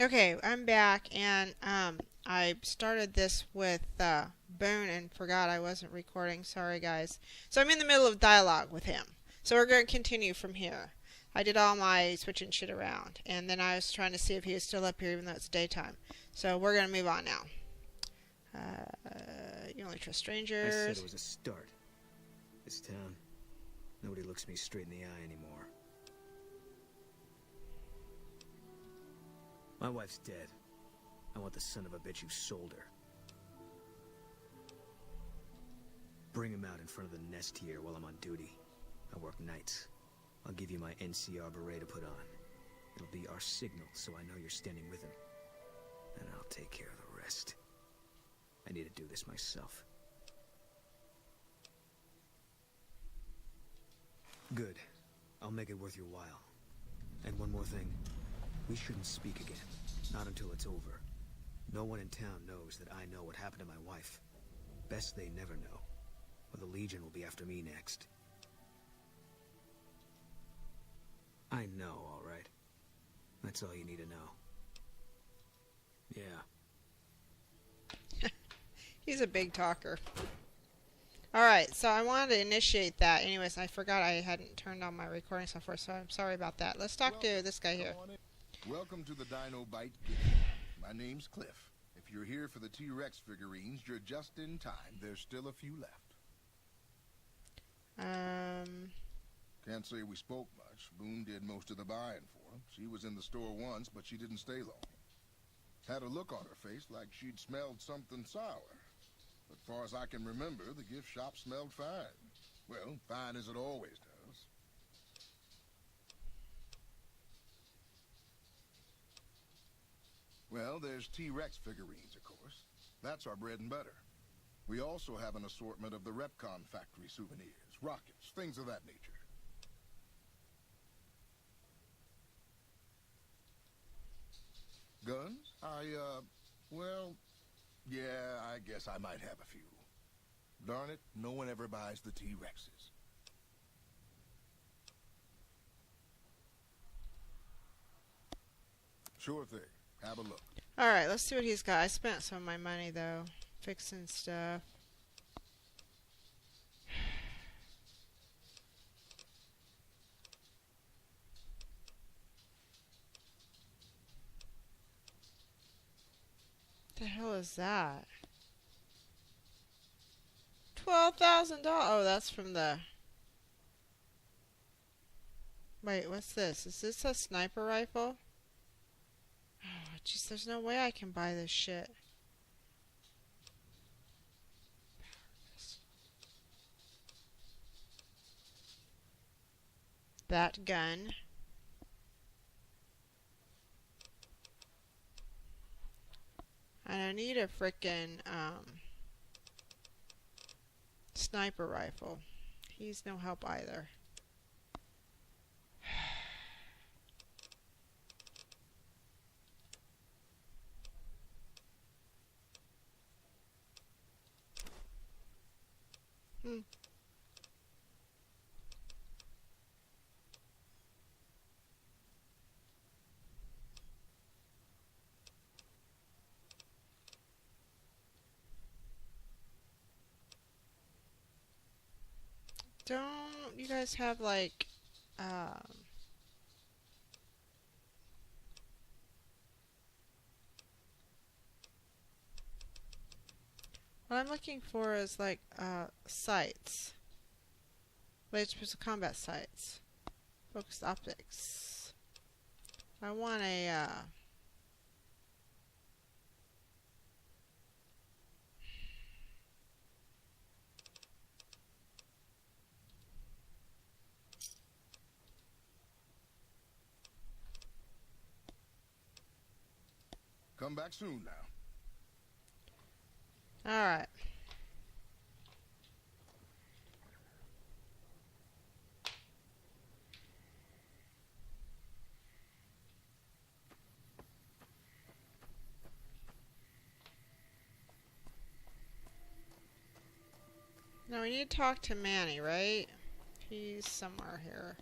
Okay, I'm back, and I started this with Boone and forgot I wasn't recording. Sorry, guys. So I'm in the middle of dialogue with him. So we're going to continue from here. I did all my switching shit around, and then I was trying to see if he was still up here, even though it's daytime. So we're going to move on now. You only trust I said strangers. it was a start. This town, nobody looks me straight in the eye anymore. My wife's dead. I want the son of a bitch who sold her. Bring him out in front of the nest here while I'm on duty. I work nights. I'll give you my NCR beret to put on. It'll be our signal so I know you're standing with him. And I'll take care of the rest. I need to do this myself. Good. I'll make it worth your while. And one more thing. We shouldn't speak again. Not until it's over. No one in town knows that I know what happened to my wife. Best they never know. Or the Legion will be after me next. I know, all right. That's all you need to know. Yeah. He's a big talker. Alright, so I wanted to initiate that. Anyways, I forgot I hadn't turned on my recording software, so I'm sorry about that. Let's talk to this guy here. Welcome to the Dino Bite. My name's Cliff. If you're here for the T-Rex figurines, you're just in time. There's still a few left. Can't say we spoke much. Boone did most of the buying for him. She was in the store once, but she didn't stay long. Had a look on her face like she'd smelled something sour. But far as I can remember, the gift shop smelled fine. Well, fine as it always does. Well, there's T-Rex figurines, of course. That's our bread and butter. We also have an assortment of the Repcon factory souvenirs, rockets, things of that nature. Guns? Well, yeah, I guess I might have a few. Darn it, no one ever buys the T-Rexes. Sure thing. Have a look. Alright, let's see what he's got. I spent some of my money, though, fixing stuff. What the hell is that? $12,000. Oh, that's from the... Wait, what's this? Is this a sniper rifle? Oh, jeez, there's no way I can buy this shit. That gun. And I need a frickin' sniper rifle. He's no help either. Don't you guys have like what I'm looking for is like sights. Laser pistol combat sights. Focused optics. I want a Come back soon now. alright. Now we need to talk to Manny, right? He's somewhere here.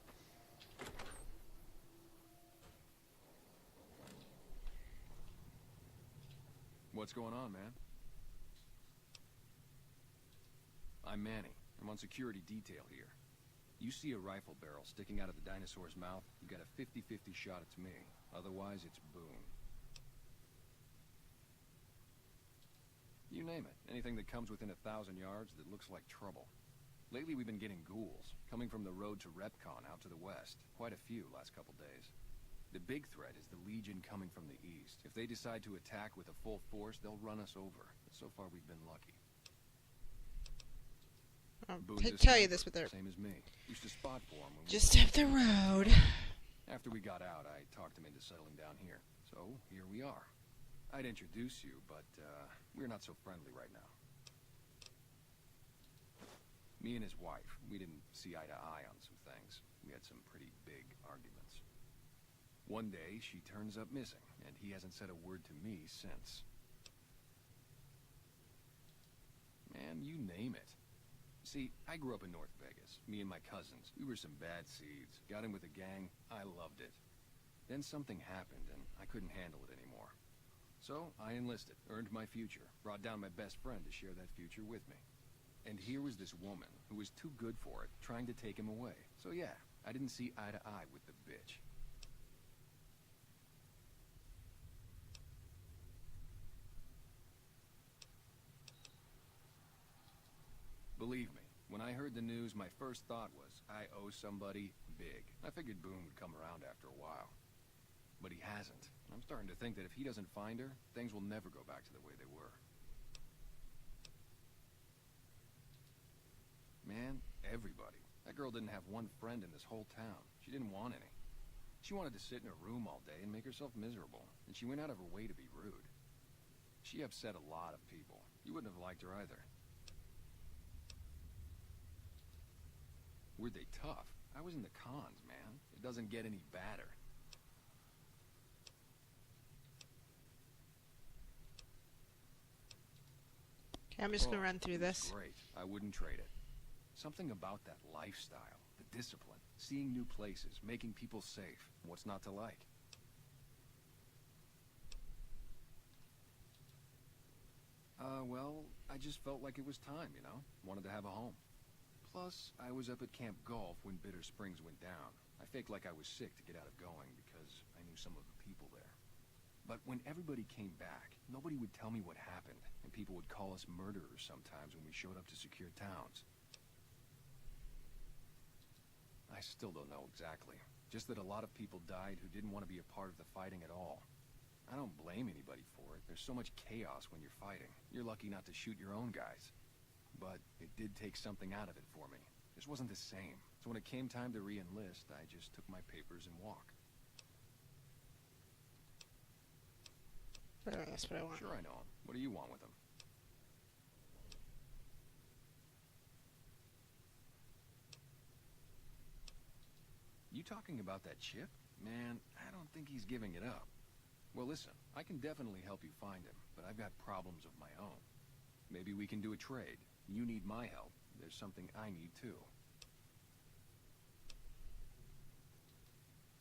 What's going on, man? I'm Manny. I'm on security detail here. You see a rifle barrel sticking out of the dinosaur's mouth, you got a 50-50 shot it's me. Otherwise, it's Boone. You name it. Anything that comes within 1,000 yards that looks like trouble. Lately, we've been getting ghouls, coming from the road to Repcon out to the west. Quite a few last couple days. The big threat is the Legion coming from the east. If they decide to attack with a full force, they'll run us over. But so far, we've been lucky. I'll tell you this with her. Same as me. Used to spot for him when Just up the road. After we got out, I talked him into settling down here. So, here we are. I'd introduce you, but, we're not so friendly right now. Me and his wife, we didn't see eye to eye on some things. We had some pretty big arguments. One day, she turns up missing, and he hasn't said a word to me since. Man, you name it. See, I grew up in North Vegas. Me and my cousins. We were some bad seeds. Got in with a gang. I loved it. Then something happened, and I couldn't handle it anymore. So, I enlisted, earned my future, brought down my best friend to share that future with me. And here was this woman, who was too good for it, trying to take him away. So yeah, I didn't see eye to eye with the bitch. Believe me, when I heard the news, my first thought was, I owe somebody big. I figured Boone would come around after a while. But he hasn't. I'm starting to think that if he doesn't find her, things will never go back to the way they were. Man, everybody. That girl didn't have one friend in this whole town. She didn't want any. She wanted to sit in her room all day and make herself miserable, and she went out of her way to be rude. She upset a lot of people. You wouldn't have liked her either. Were they tough? I was in the cons, man. It doesn't get any badder. Okay, I'm just gonna run through this. Great. I wouldn't trade it. Something about that lifestyle, the discipline, seeing new places, making people safe. What's not to like? Well, I just felt like it was time, you know? Wanted to have a home. Plus, I was up at Camp Golf when Bitter Springs went down. I faked like I was sick to get out of going because I knew some of the people there. But when everybody came back, nobody would tell me what happened, and people would call us murderers sometimes when we showed up to secure towns. I still don't know exactly. Just that a lot of people died who didn't want to be a part of the fighting at all. I don't blame anybody for it. There's so much chaos when you're fighting. You're lucky not to shoot your own guys. But it did take something out of it for me. This wasn't the same. So when it came time to re-enlist, I just took my papers and walked. That's what I want. Sure I know him. What do you want with him? You talking about that chip? Man, I don't think he's giving it up. Well, listen, I can definitely help you find him, but I've got problems of my own. Maybe we can do a trade. You need my help. There's something I need, too.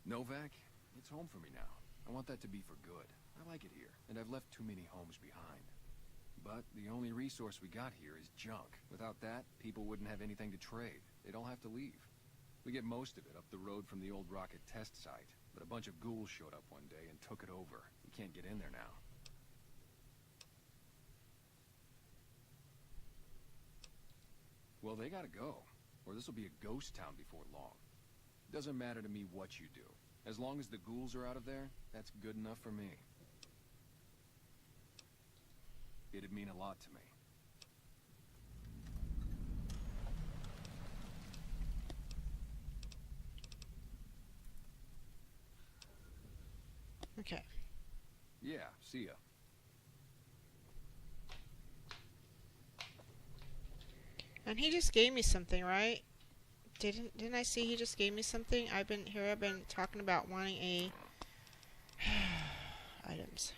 Novak, it's home for me now. I want that to be for good. I like it here, and I've left too many homes behind. But the only resource we got here is junk. Without that, people wouldn't have anything to trade. They'd all have to leave. We get most of it up the road from the old rocket test site, but a bunch of ghouls showed up one day and took it over. We can't get in there now. Well, they gotta go, or this'll be a ghost town before long. Doesn't matter to me what you do. As long as the ghouls are out of there, that's good enough for me. It'd mean a lot to me. Okay. Yeah, see ya. And he just gave me something, right? Didn't I see he just gave me something? I've been talking about wanting a items.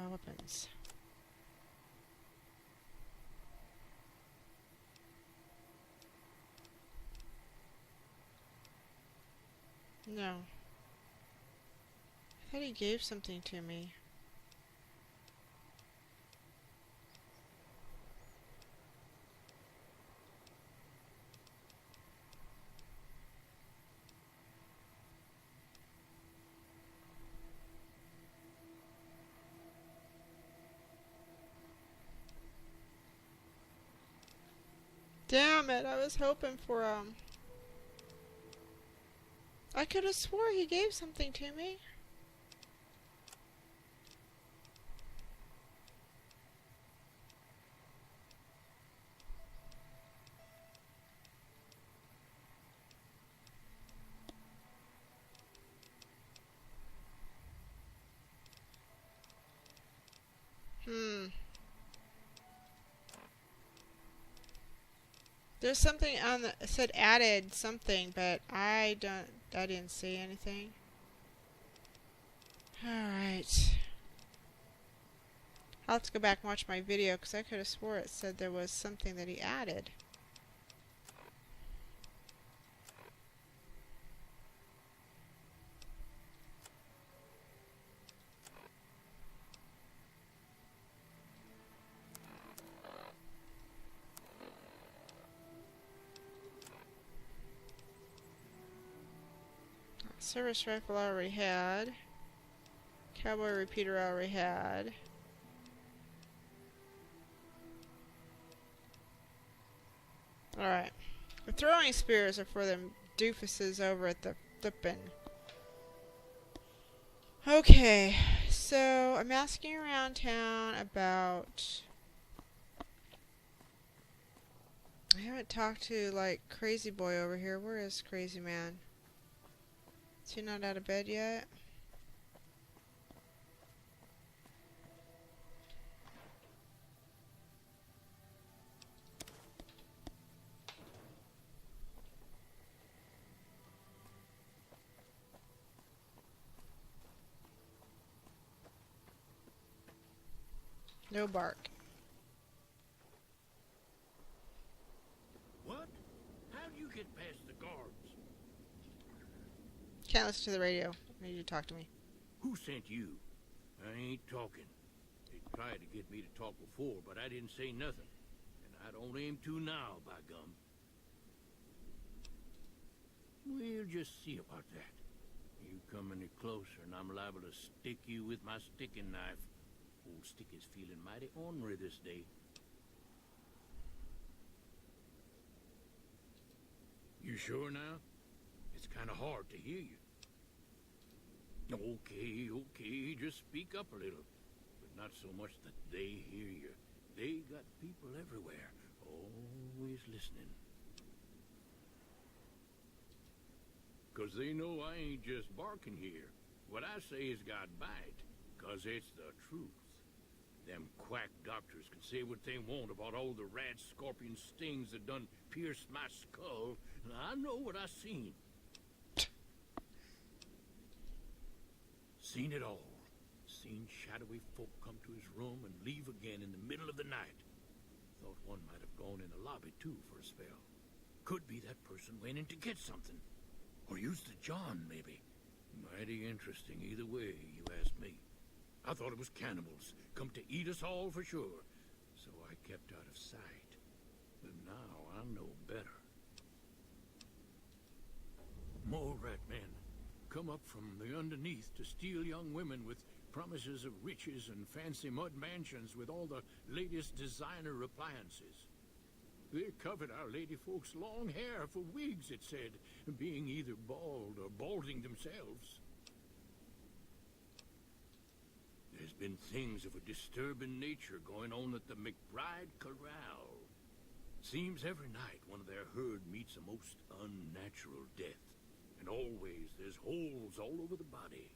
Weapons. No. I thought he gave something to me. Damn it, I was hoping for, I could have swore he gave something to me. There's something on the, it said added something, but I didn't see anything. Alright. I'll have to go back and watch my video, because I could have swore it said there was something that he added. Service rifle I already had. Cowboy repeater I already had. Alright. The throwing spears are for them doofuses over at the flippin'. Okay, so I'm asking around town about... I haven't talked to, like, Crazy Boy over here. Where is Crazy Man? Is he not out of bed yet? No bark. What? How do you get past the guards? Can't listen to the radio. I need you to talk to me. Who sent you? I ain't talking. They tried to get me to talk before, but I didn't say nothing. And I don't aim to now, by gum. We'll just see about that. You come any closer and I'm liable to stick you with my sticking knife. Old Stick is feeling mighty ornery this day. You sure now? It's kind of hard to hear you. Okay, just speak up a little. But not so much that they hear you. They got people everywhere, always listening. 'Cause they know I ain't just barking here. What I say has got bite, 'cause it's the truth. Them quack doctors can say what they want about all the rat scorpion stings that done pierced my skull, and I know what I seen. Seen it all. Seen shadowy folk come to his room and leave again in the middle of the night. Thought one might have gone in the lobby, too, for a spell. Could be that person went in to get something. Or used the John, maybe. Mighty interesting either way, you ask me. I thought it was cannibals, come to eat us all for sure. So I kept out of sight. But now I know better. More rat men come up from the underneath to steal young women with promises of riches and fancy mud mansions with all the latest designer appliances. They covered our lady folks' long hair for wigs, it said, being either bald or balding themselves. There's been things of a disturbing nature going on at the McBride Corral. Seems every night one of their herd meets a most unnatural death. And always there's holes all over the body.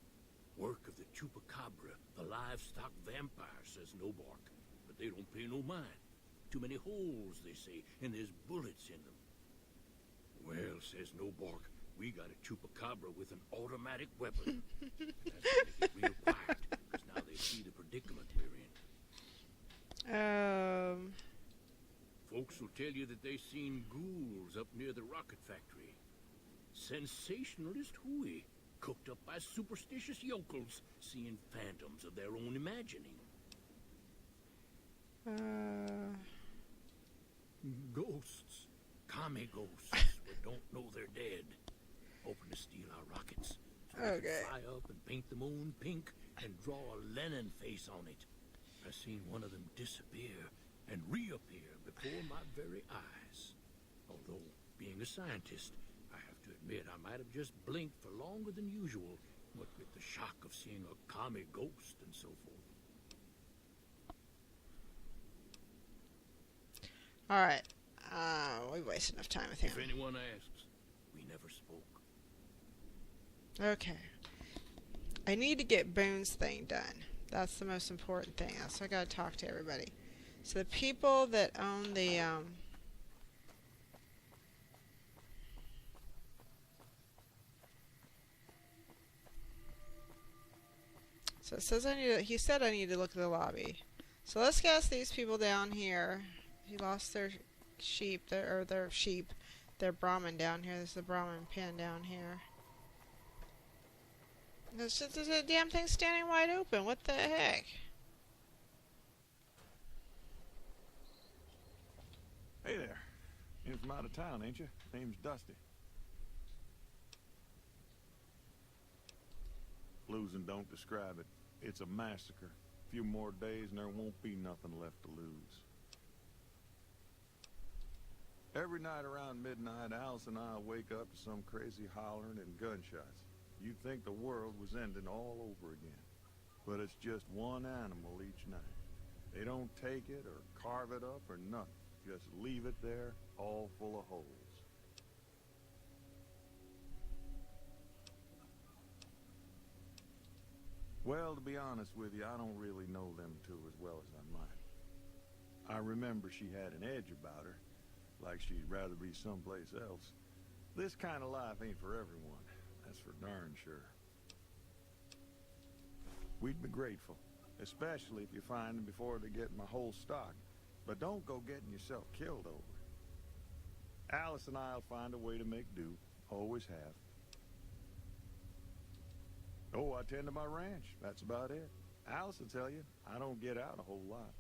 Work of the chupacabra, the livestock vampire, says Nobark. But they don't pay no mind. Too many holes, they say, and there's bullets in them. Well, says Nobark, we got a chupacabra with an automatic weapon. And that's when they get real quiet, because now they see the predicament we're in. Folks will tell you that they seen ghouls up near the rocket factory. Sensationalist hooey, cooked up by superstitious yokels, seeing phantoms of their own imagining. Ghosts. Commie ghosts that don't know they're dead. Hoping to steal our rockets. So they can fly up and paint the moon pink and draw a Lenin face on it. I seen one of them disappear and reappear before my very eyes. Although, being a scientist, I have to admit I might have just blinked for longer than usual, what with the shock of seeing a commie ghost and so forth. Alright. We wasted enough time with him. If anyone asks, we never spoke. Okay. I need to get Boone's thing done. That's the most important thing. That's why I gotta talk to everybody. So the people that own the so it says he said I need to look at the lobby. So let's guess these people down here. He lost their sheep, their Brahmin down here. There's the Brahmin pen down here. There's a damn thing standing wide open. What the heck? Hey there. In from out of town, ain't you? Name's Dusty. Losing don't describe it. It's a massacre. A few more days and there won't be nothing left to lose. Every night around midnight, Alice and I wake up to some crazy hollering and gunshots. You'd think the world was ending all over again. But it's just one animal each night. They don't take it or carve it up or nothing. Just leave it there, all full of holes. Well, to be honest with you, I don't really know them two as well as I might. I remember she had an edge about her, like she'd rather be someplace else. This kind of life ain't for everyone, that's for darn sure. We'd be grateful, especially if you find them before they get my whole stock. But don't go getting yourself killed over it. Alice and I'll find a way to make do, always have. Oh, I tend to my ranch, that's about it. Alice will tell you, I don't get out a whole lot.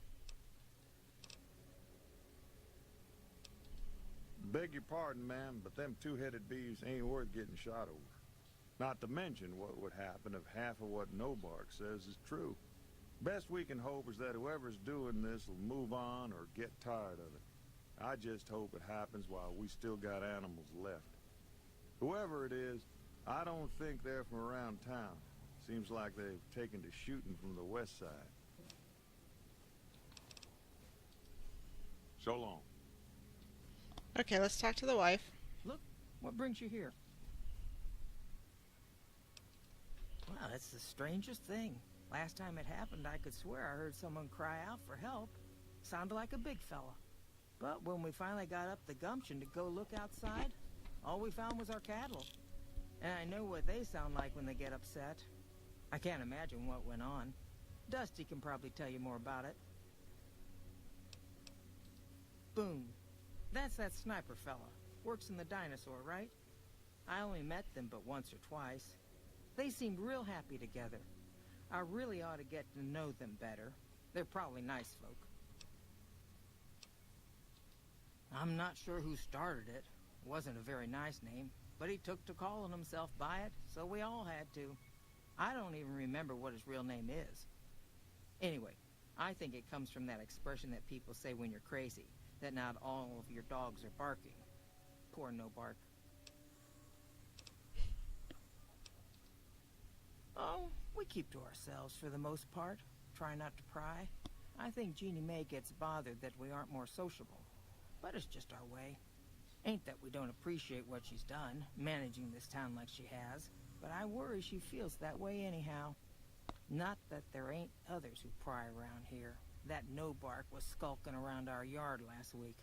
Beg your pardon, ma'am, but them two-headed beeves ain't worth getting shot over. Not to mention what would happen if half of what Nobark says is true. Best we can hope is that whoever's doing this will move on or get tired of it. I just hope it happens while we still got animals left. Whoever it is, I don't think they're from around town. Seems like they've taken to shooting from the west side. So long. Okay, let's talk to the wife. Look, what brings you here? Wow, that's the strangest thing. Last time it happened, I could swear I heard someone cry out for help. Sounded like a big fella. But when we finally got up the gumption to go look outside, all we found was our cattle. And I know what they sound like when they get upset. I can't imagine what went on. Dusty can probably tell you more about it. Boone. That's that sniper fella. Works in the dinosaur, right? I only met them but once or twice. They seemed real happy together. I really ought to get to know them better. They're probably nice folk. I'm not sure who started it. It wasn't a very nice name, but he took to calling himself by it, so we all had to. I don't even remember what his real name is. Anyway, I think it comes from that expression that people say when you're crazy, that not all of your dogs are barking. Poor No Bark. Oh, we keep to ourselves for the most part. Try not to pry. I think Jeannie Mae gets bothered that we aren't more sociable. But it's just our way. Ain't that we don't appreciate what she's done, managing this town like she has. But I worry she feels that way anyhow. Not that there ain't others who pry around here. That No Bark was skulking around our yard last week.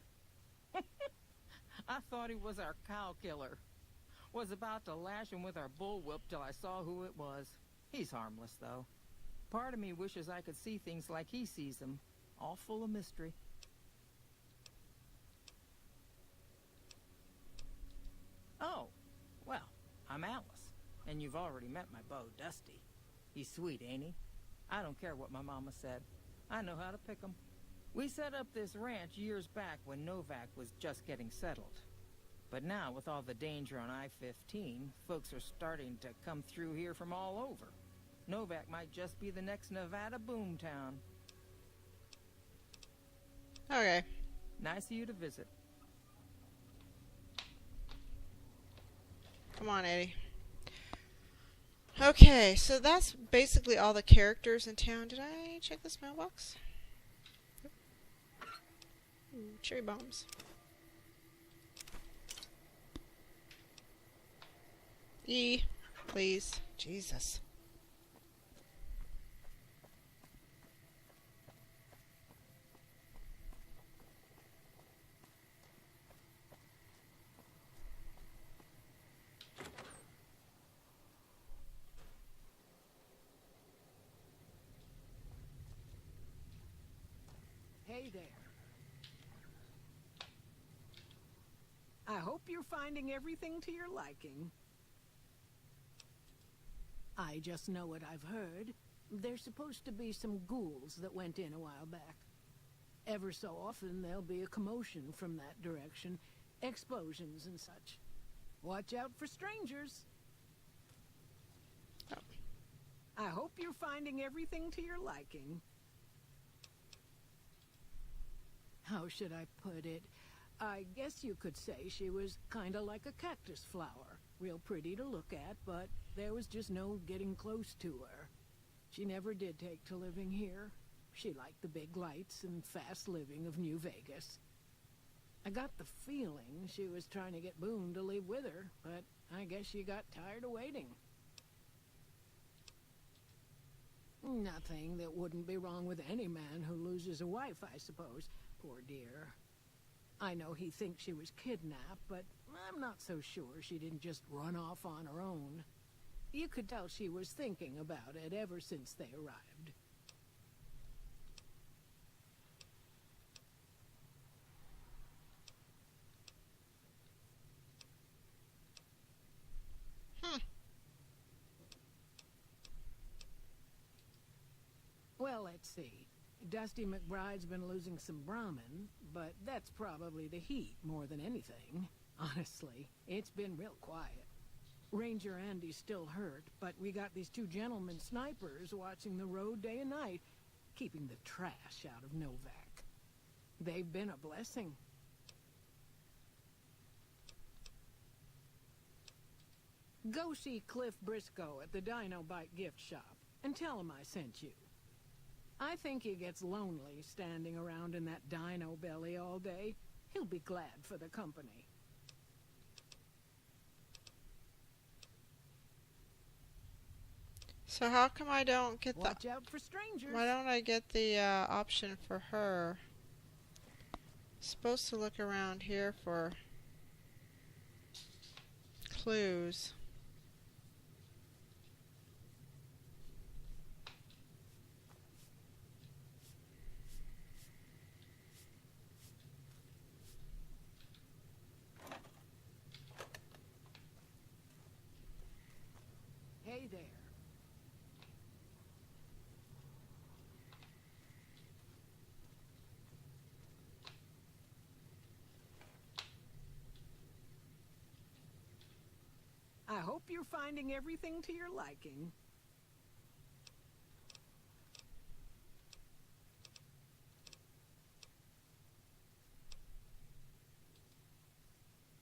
I thought he was our cow killer. Was about to lash him with our bullwhip till I saw who it was. He's harmless, though. Part of me wishes I could see things like he sees them, all full of mystery. Oh, well, I'm Alice, and you've already met my beau, Dusty. He's sweet, ain't he? I don't care what my mama said. I know how to pick 'em. We set up this ranch years back when Novak was just getting settled. But now, with all the danger on I-15, folks are starting to come through here from all over. Novak might just be the next Nevada boomtown. Okay. Nice of you to visit. Come on, Eddie. Okay, so that's basically all the characters in town. Did I check this mailbox? Ooh, cherry bombs. E, please. Jesus. Hey there. I hope you're finding everything to your liking. I just know what I've heard. There's supposed to be some ghouls that went in a while back. Ever so often there'll be a commotion from that direction, explosions and such. Watch out for strangers. Oh. I hope you're finding everything to your liking. How should I put it? I guess you could say she was kind of like a cactus flower. Real pretty to look at, but there was just no getting close to her. She never did take to living here. She liked the big lights and fast living of New Vegas. I got the feeling she was trying to get Boone to leave with her, but I guess she got tired of waiting. Nothing that wouldn't be wrong with any man who loses a wife, I suppose. Poor dear. I know he thinks she was kidnapped, but I'm not so sure she didn't just run off on her own. You could tell she was thinking about it ever since they arrived. Well, let's see. Dusty McBride's been losing some Brahmin, but that's probably the heat more than anything. Honestly, it's been real quiet. Ranger Andy's still hurt, but we got these two gentlemen snipers watching the road day and night, keeping the trash out of Novak. They've been a blessing. Go see Cliff Briscoe at the Dino Bite gift shop, and tell him I sent you. I think he gets lonely standing around in that dino belly all day. He'll be glad for the company. So how come I don't get the... Watch out for strangers. Why don't I get the option for her? Supposed to look around here for clues. Hey there. I hope you're finding everything to your liking.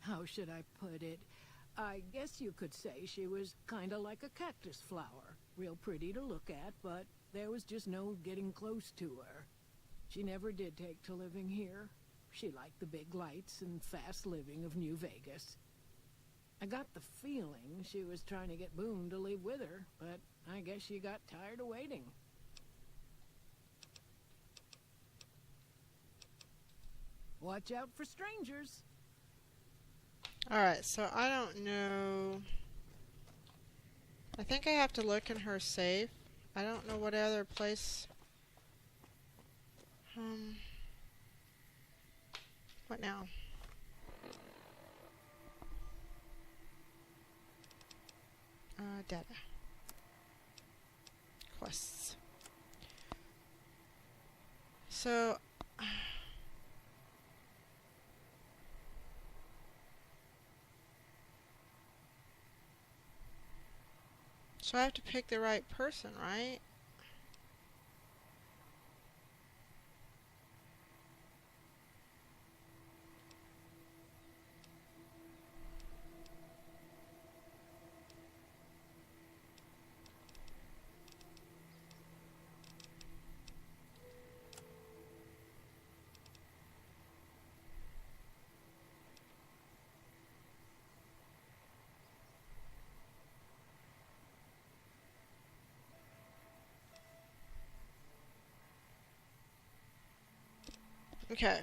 How should I put it? I guess you could say she was kind of like a cactus flower. Real pretty to look at, but there was just no getting close to her. She never did take to living here. She liked the big lights and fast living of New Vegas. I got the feeling she was trying to get Boone to leave with her, but I guess she got tired of waiting. Watch out for strangers. Alright, so I don't know. I think I have to look in her safe. I don't know what other place. What now? Data. Quests. So I have to pick the right person, right? Okay.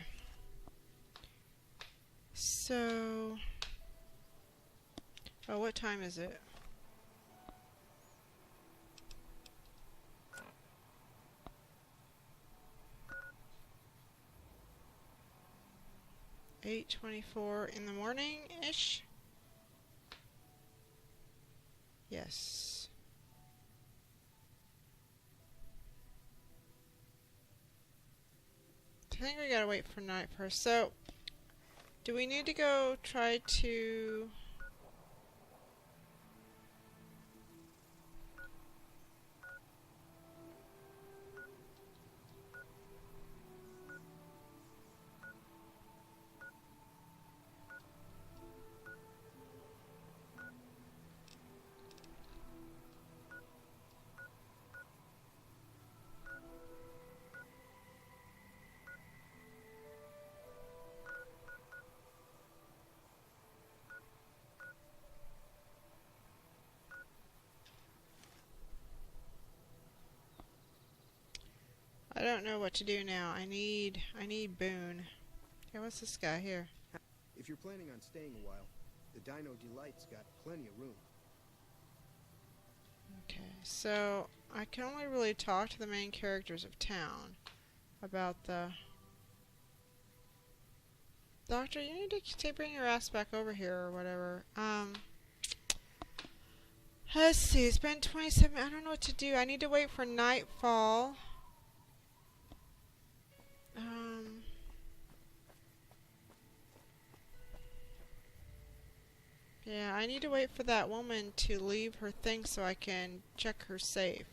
So... Oh, what time is it? $8:24 in the morning-ish? Yes. I think we gotta wait for night first. So, do we need to go try to... I don't know what to do now. I need Boone. Okay, what's this guy here? If you're planning on staying a while, the Dino Delight's got plenty of room. Okay, so I can only really talk to the main characters of town about the... Doctor, you need to bring your ass back over here or whatever. Let's see, it's been 27... I don't know what to do. I need to wait for nightfall. Yeah, I need to wait for that woman to leave her thing so I can check her safe.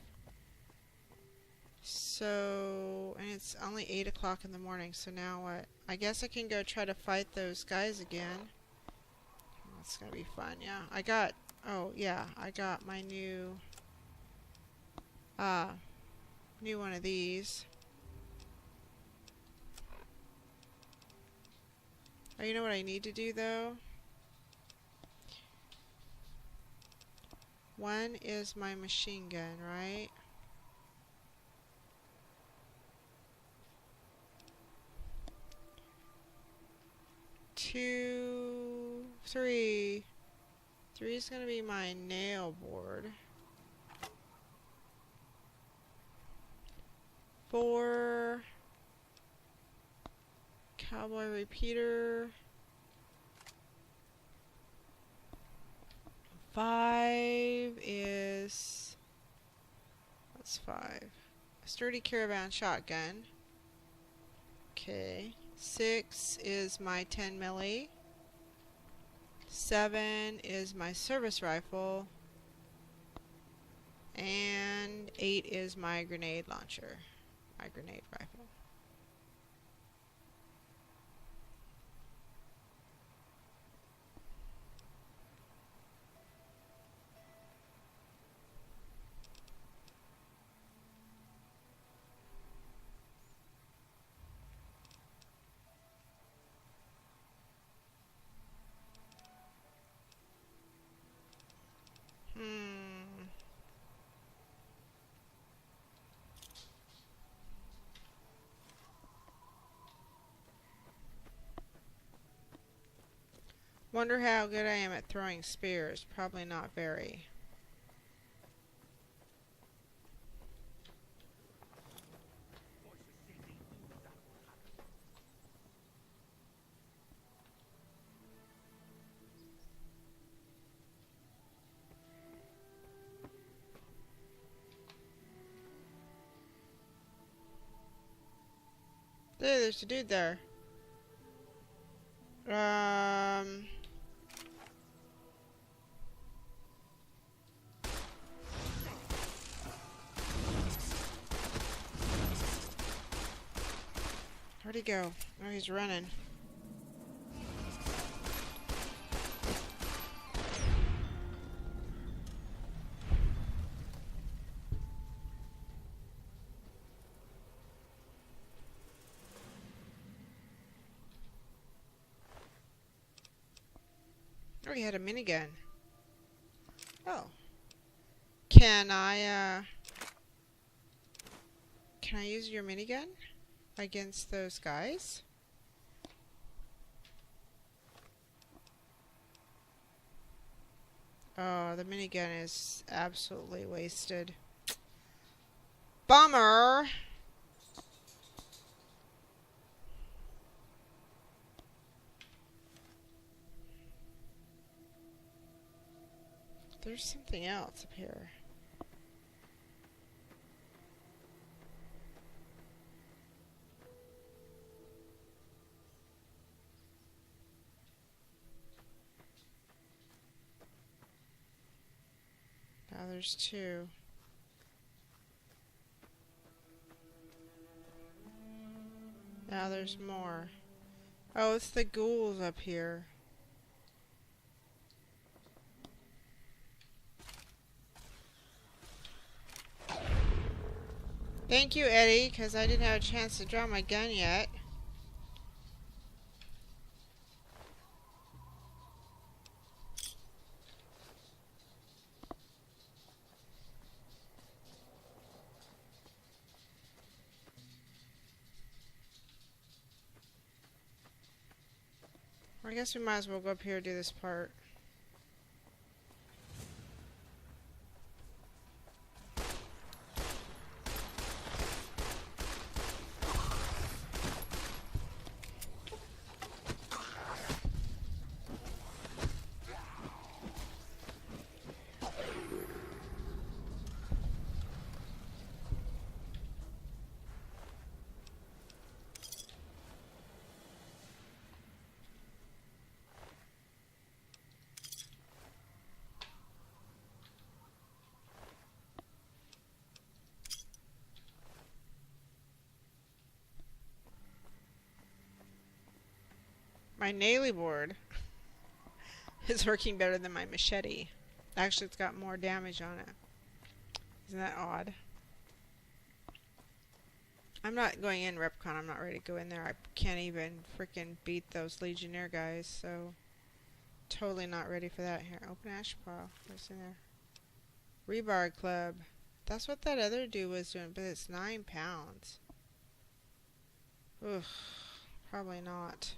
So, and it's only 8 o'clock in the morning, so now what? I guess I can go try to fight those guys again. That's gonna be fun, yeah. I got my new one of these. Oh, you know what I need to do, though? One is my machine gun, right? Two, three. Three is gonna be my nail board. 4, cowboy repeater. 5 is... What's 5? A sturdy caravan shotgun. Okay. 6 is my 10 milli. 7 is my service rifle. And 8 is my grenade launcher. My grenade rifle. Wonder how good I am at throwing spears. Probably not very. There's a dude there. Where'd he go? Oh, he's running. Oh, he had a minigun. Oh. Can I use your minigun? against those guys. Oh, the minigun is absolutely wasted. Bummer! There's something else up here. Now there's two. Now there's more. Oh, it's the ghouls up here. Thank you, Eddie, because I didn't have a chance to draw my gun yet. I guess we might as well go up here and do this part. My naily board is working better than my machete. Actually, it's got more damage on it. Isn't that odd? I'm not going in Repcon. I'm not ready to go in there. I can't even freaking beat those Legionnaire guys, so totally not ready for that. Here, open ash pile. What's in there? Rebar club. That's what that other dude was doing, but it's 9 pounds. Ugh, probably not.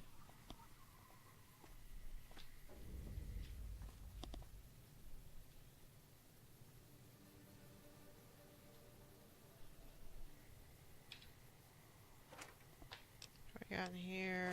What we got in here?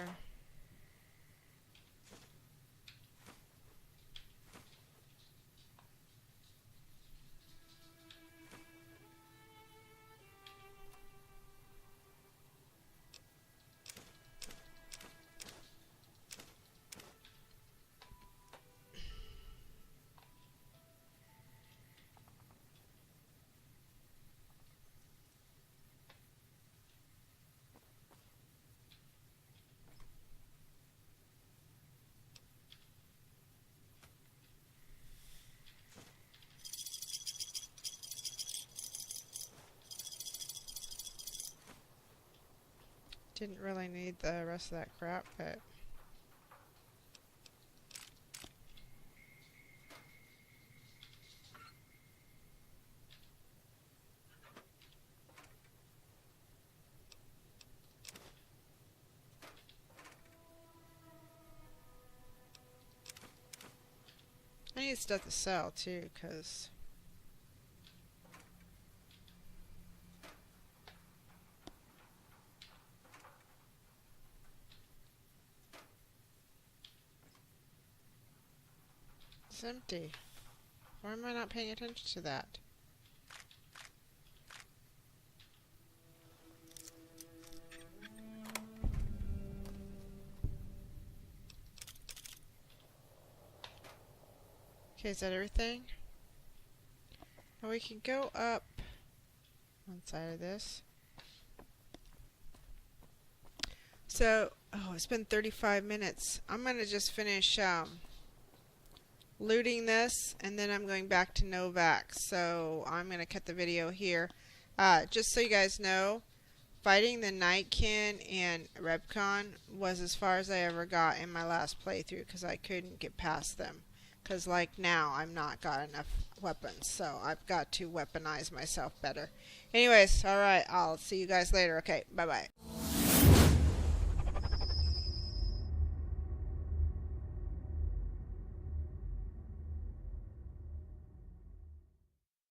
Didn't really need the rest of that crap, but I need stuff to sell too, because it's empty. Why am I not paying attention to that? Okay, is that everything? Now we can go up one side of this. So, oh, it's been 35 minutes. I'm going to just finish looting this, and then I'm going back to Novak. So, I'm going to cut the video here. Just so you guys know, fighting the Nightkin and Repcon was as far as I ever got in my last playthrough, because I couldn't get past them. Because like now, I'm not got enough weapons, so I've got to weaponize myself better. Anyways, alright, I'll see you guys later. Okay, bye-bye.